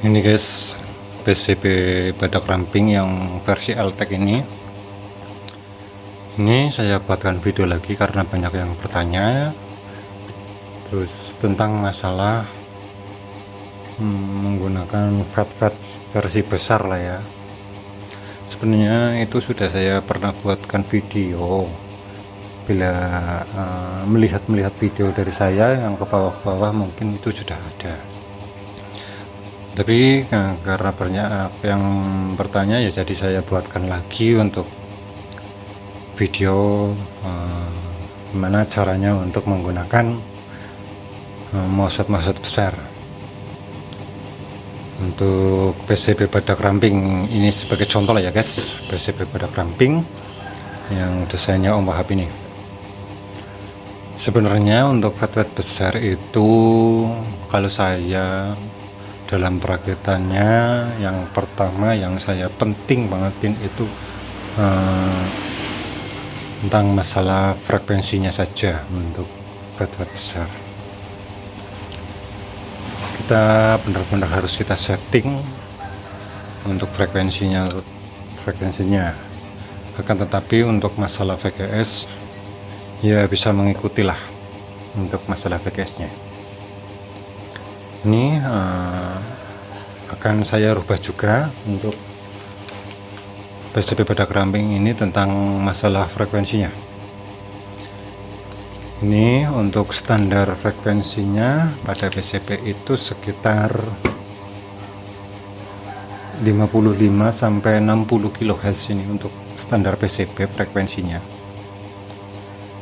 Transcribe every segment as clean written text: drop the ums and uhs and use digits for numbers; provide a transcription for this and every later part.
Ini guys, PCB badak ramping yang versi Altec ini saya buatkan video lagi karena banyak yang bertanya terus tentang masalah menggunakan FAT versi besar lah ya. Sebenarnya itu sudah saya pernah buatkan video. Bila melihat video dari saya yang ke bawah mungkin itu sudah ada, tapi karena banyak yang bertanya ya jadi saya buatkan lagi untuk video gimana caranya untuk menggunakan MOSFET besar untuk PCB badak ramping ini sebagai contoh lah ya guys. PCB badak ramping yang desainnya Om Wahab ini. Sebenarnya untuk FAT besar itu kalau saya dalam perakitannya yang pertama yang saya penting bangetin itu tentang masalah frekuensinya saja. Untuk FAT besar kita benar-benar harus kita setting untuk frekuensinya, akan tetapi untuk masalah VGS ya bisa mengikuti lah. Untuk masalah VGS nya ini akan saya rubah juga untuk PCB badak ramping ini tentang masalah frekuensinya. Ini untuk standar frekuensinya pada PCB itu sekitar 55 sampai 60 kHz ini untuk standar PCB frekuensinya.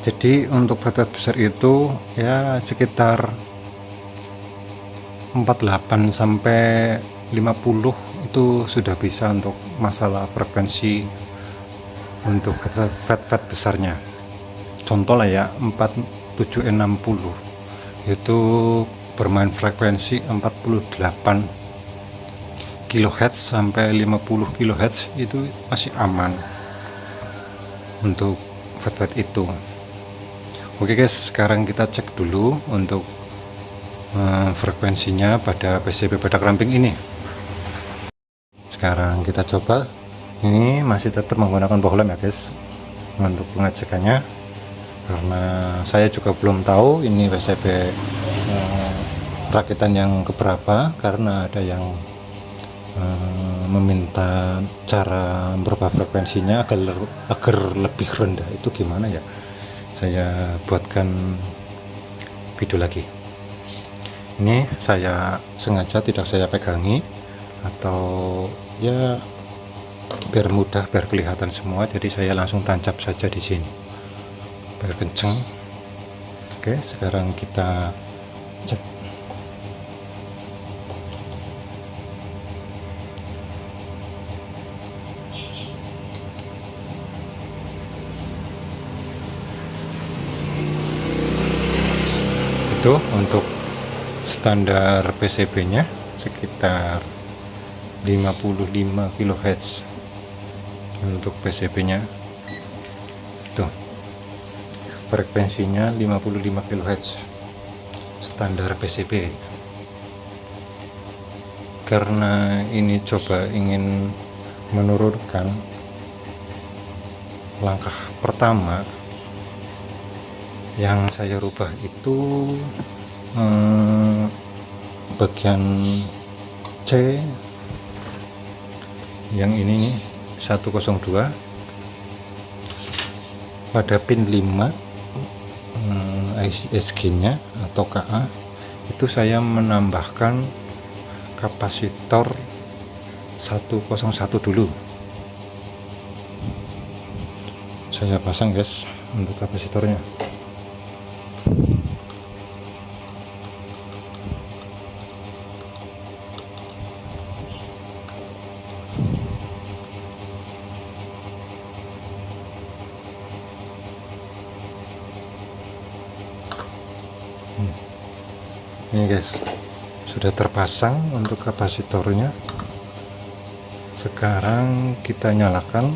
Jadi untuk FAT besar itu ya sekitar 48 sampai 50 itu sudah bisa untuk masalah frekuensi untuk FAT besarnya. Contoh lah ya 4760 itu bermain frekuensi 48 kHz sampai 50 kHz itu masih aman untuk FAT itu. Oke guys, sekarang kita cek dulu untuk frekuensinya pada PCB badak ramping ini. Sekarang kita coba. Ini masih tetap menggunakan bohlam ya guys untuk pengecekannya, karena saya juga belum tahu ini PCB rakitan yang keberapa, karena ada yang meminta cara berubah frekuensinya agar lebih rendah. Itu gimana ya, saya buatkan video lagi. Ini saya sengaja tidak saya pegangi, atau ya biar mudah, biar kelihatan semua, jadi saya langsung tancap saja di sini biar kenceng. Oke, sekarang kita cek. Itu untuk standar PCB nya sekitar 55 kHz untuk PCB nya. Tuh, frekuensinya 55 kHz standar PCB. Karena ini coba ingin menurunkan, langkah pertama yang saya rubah itu bagian C yang ini nih 102 pada pin 5 ICSG nya atau KA itu saya menambahkan kapasitor 101 dulu. Saya pasang guys untuk kapasitornya. Ini guys, sudah terpasang untuk kapasitornya. Sekarang kita nyalakan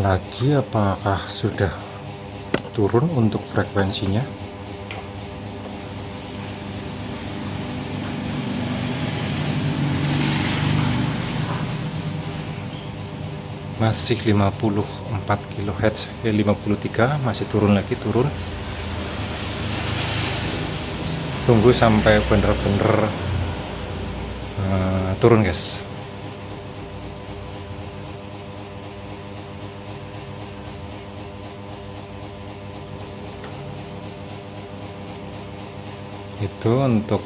lagi, apakah sudah turun untuk frekuensinya. masih 54 kHz, 53 masih turun lagi, tunggu sampai bener-bener turun guys. Itu untuk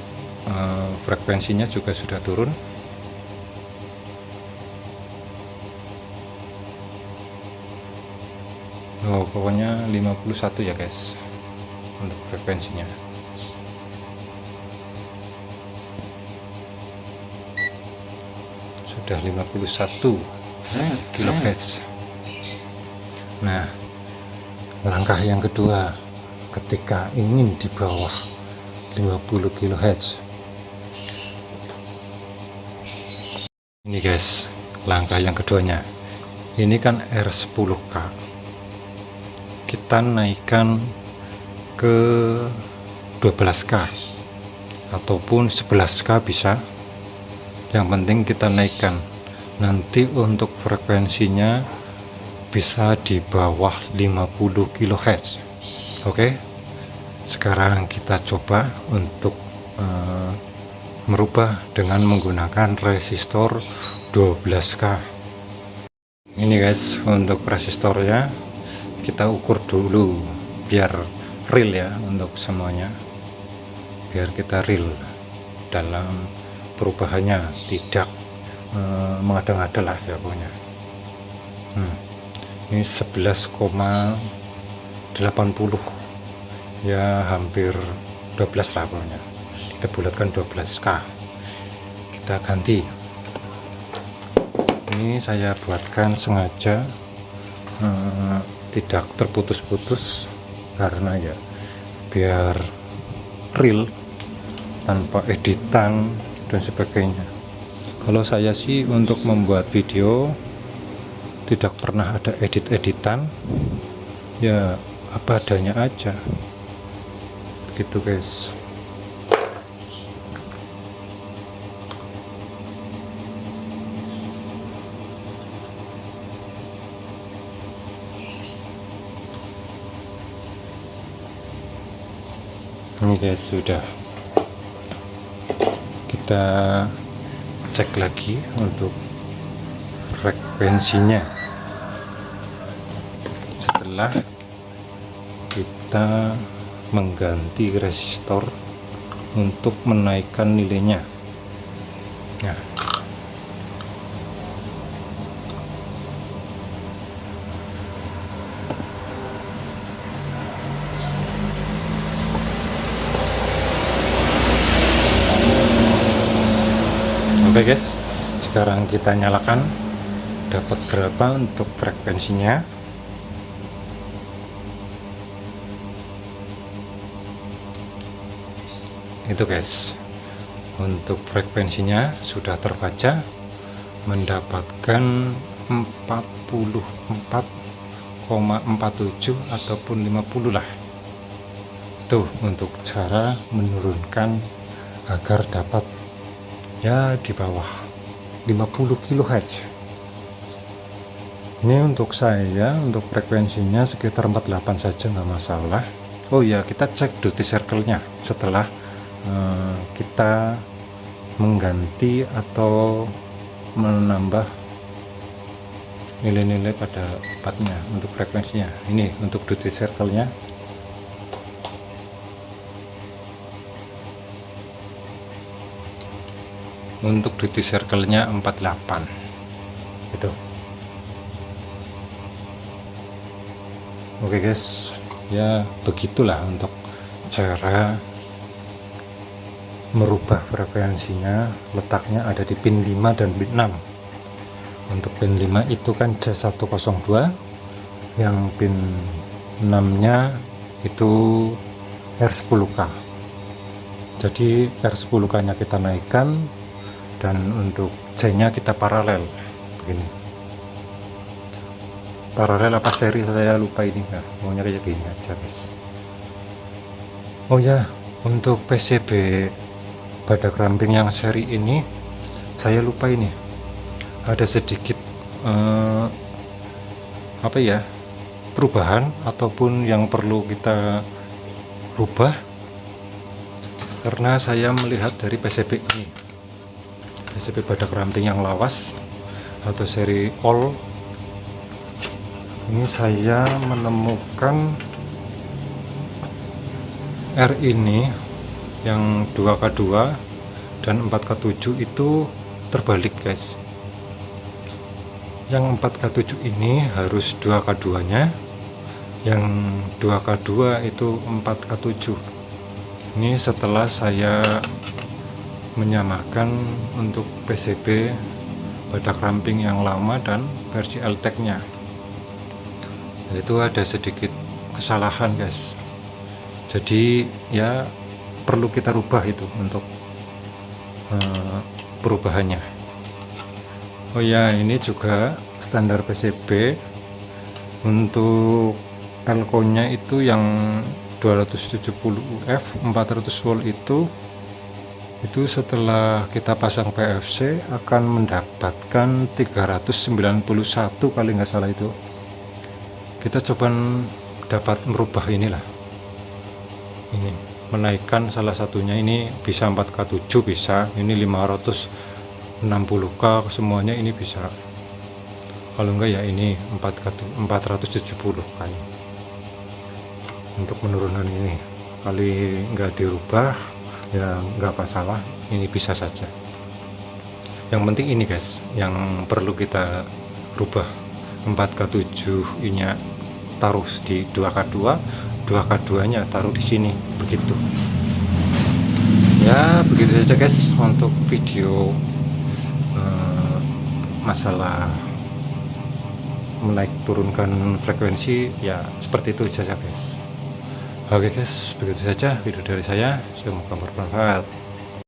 frekuensinya juga sudah turun. Oh, pokoknya 51 ya guys untuk frekuensinya. Sudah 51 kHz. Nah, langkah yang kedua ketika ingin di bawah 50 kHz, ini guys, langkah yang keduanya. Ini kan R10K, kita naikkan ke 12K ataupun 11K bisa, yang penting kita naikkan. Nanti untuk frekuensinya bisa di bawah 50 kHz. Oke, sekarang kita coba untuk merubah dengan menggunakan resistor 12K. Ini guys, untuk resistornya kita ukur dulu biar real ya, untuk semuanya biar kita real dalam perubahannya, tidak mengada-ngada lah ya pokoknya. Ini 11,80 ya, hampir 12 lah pokoknya. Kita bulatkan 12K, kita ganti. Ini saya buatkan sengaja tidak terputus-putus karena ya biar real tanpa editan dan sebagainya. Kalau saya sih untuk membuat video tidak pernah ada edit-editan, ya apa adanya aja gitu guys. Ini guys, sudah kita cek lagi untuk frekuensinya setelah kita mengganti resistor untuk menaikkan nilainya. Nah, oke guys, sekarang kita nyalakan, dapat berapa untuk frekuensinya. Itu guys, untuk frekuensinya sudah terbaca, mendapatkan 44,47 ataupun 50 lah. Tuh untuk cara menurunkan agar dapat ya di bawah 50 kHz. Ini untuk saya, untuk frekuensinya sekitar 48 saja nggak masalah. Oh ya, kita cek duty circle-nya setelah kita mengganti atau menambah nilai-nilai pada partnya untuk frekuensinya. Ini untuk duty circle-nya. Untuk duty circle-nya 48 gitu. Oke guys, ya begitulah untuk cara merubah frekuensinya. Letaknya ada di pin 5 dan pin 6. Untuk pin 5 itu kan J102, yang pin 6 nya itu R10K. Jadi R10K nya kita naikkan, dan untuk J nya kita paralel begini. Paralel apa seri saya lupa ini, nah, maunya kayak gini aja guys. Oh ya, untuk PCB badak ramping yang seri ini saya lupa, ini ada sedikit apa ya, perubahan ataupun yang perlu kita rubah, karena saya melihat dari PCB ini, PCB badak ramping yang lawas atau seri all, ini saya menemukan R ini yang 2K2 dan 4K7 itu terbalik guys. Yang 4K7 ini harus 2K2 nya, yang 2K2 itu 4K7. Ini setelah saya menyamakan untuk PCB badak ramping yang lama dan versi LTEC nya, itu ada sedikit kesalahan guys. Jadi ya perlu kita rubah itu untuk perubahannya. Oh ya, ini juga standar PCB untuk elko nya itu yang 270 UF 400 volt itu setelah kita pasang PFC akan mendapatkan 391 kali nggak salah. Itu kita coba dapat merubah inilah, ini menaikkan salah satunya, ini bisa 4K7 bisa, ini 560K semuanya ini bisa, kalau enggak ya ini 470 kan. Untuk penurunan ini kali nggak dirubah ya nggak masalah, ini bisa saja. Yang penting ini guys yang perlu kita rubah, 4K7 nya taruh di 2K2, 2K2 nya taruh di sini, begitu ya. Begitu saja guys untuk video masalah menaik turunkan frekuensi ya, seperti itu saja guys. Oke guys, begitu saja video dari saya, semoga bermanfaat.